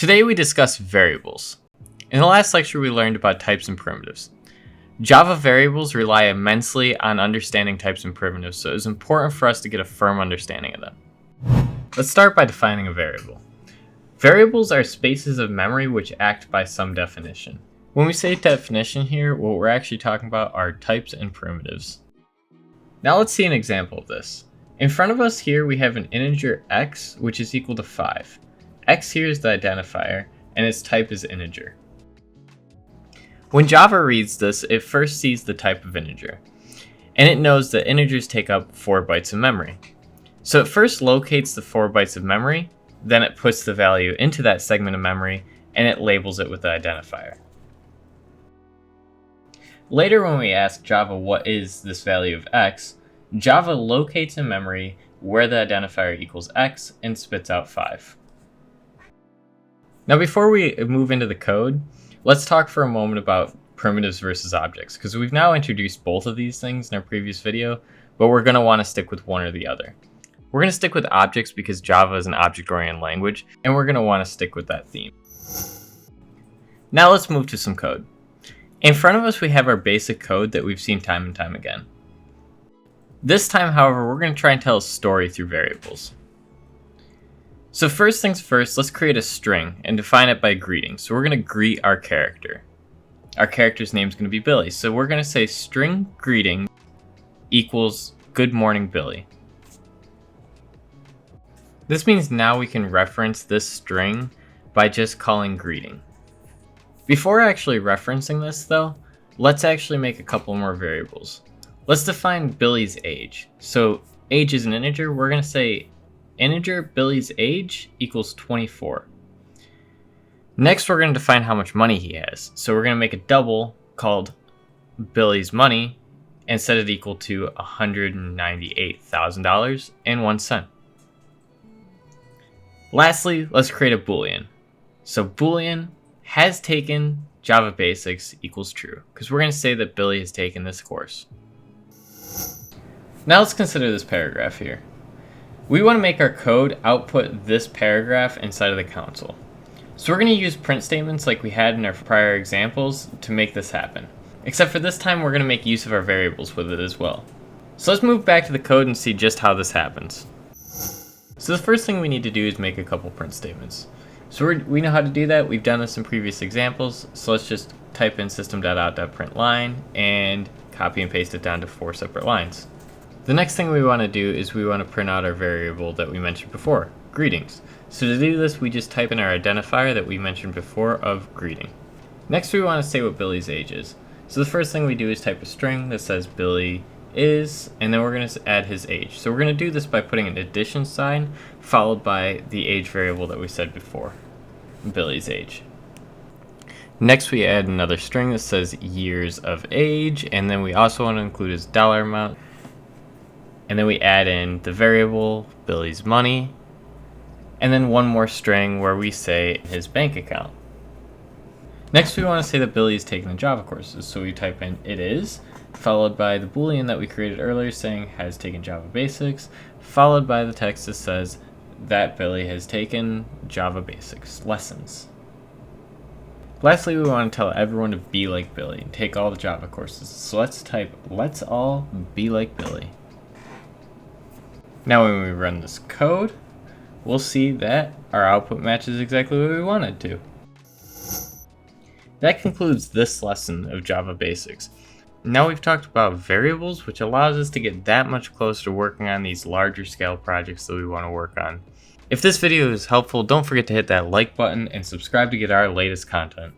Today we discuss variables. In the last lecture we learned about types and primitives. Java variables rely immensely on understanding types and primitives, so it's important for us to get a firm understanding of them. Let's start by defining a variable. Variables are spaces of memory which act by some definition. When we say definition here, what we're actually talking about are types and primitives. Now let's see an example of this. In front of us here we have an integer x which is equal to 5. X here is the identifier and its type is integer. When Java reads this, it first sees the type of integer, and it knows that integers take up 4 bytes of memory. So it first locates the 4 bytes of memory, then it puts the value into that segment of memory, and it labels it with the identifier. Later when we ask Java what is this value of x, Java locates in memory where the identifier equals x and spits out 5. Now before we move into the code, let's talk for a moment about primitives versus objects, because we've now introduced both of these things in our previous video, but we're going to want to stick with one or the other. We're going to stick with objects because Java is an object-oriented language, and we're going to want to stick with that theme. Now let's move to some code. In front of us we have our basic code that we've seen time and time again. This time, however, we're going to try and tell a story through variables. So first things first, let's create a string and define it by greeting. So we're going to greet our character. Our character's name is going to be Billy. So we're going to say string greeting equals good morning Billy. This means now we can reference this string by just calling greeting. Before actually referencing this though, let's actually make a couple more variables. Let's define Billy's age. So age is an integer. We're going to say integer Billy's age equals 24. Next, we're going to define how much money he has. So we're going to make a double called Billy's money and set it equal to $198,000.01. Lastly, let's create a boolean. So boolean has taken Java Basics equals true, because we're going to say that Billy has taken this course. Now let's consider this paragraph here. We want to make our code output this paragraph inside of the console. So we're going to use print statements like we had in our prior examples to make this happen. Except for this time we're going to make use of our variables with it as well. So let's move back to the code and see just how this happens. So the first thing we need to do is make a couple print statements. So we know how to do that. We've done this in previous examples. So let's just type in system.out.println and copy and paste it down to 4 separate lines. The next thing we want to do is we want to print out our variable that we mentioned before, greetings. So to do this, we just type in our identifier that we mentioned before of greeting. Next, we want to say what Billy's age is. So the first thing we do is type a string that says Billy is, and then we're going to add his age. So we're going to do this by putting an addition sign followed by the age variable that we said before, Billy's age. Next, we add another string that says years of age, and then we also want to include his dollar amount. And then we add in the variable, Billy's money, and then one more string where we say his bank account. Next, we want to say that Billy is taking the Java courses, so we type in it is, followed by the boolean that we created earlier saying has taken Java Basics, followed by the text that says that Billy has taken Java Basics lessons. Lastly, we want to tell everyone to be like Billy and take all the Java courses, so let's type let's all be like Billy. Now when we run this code, we'll see that our output matches exactly what we wanted to. That concludes this lesson of Java Basics. Now we've talked about variables, which allows us to get that much closer to working on these larger scale projects that we want to work on. If this video is helpful, don't forget to hit that like button and subscribe to get our latest content.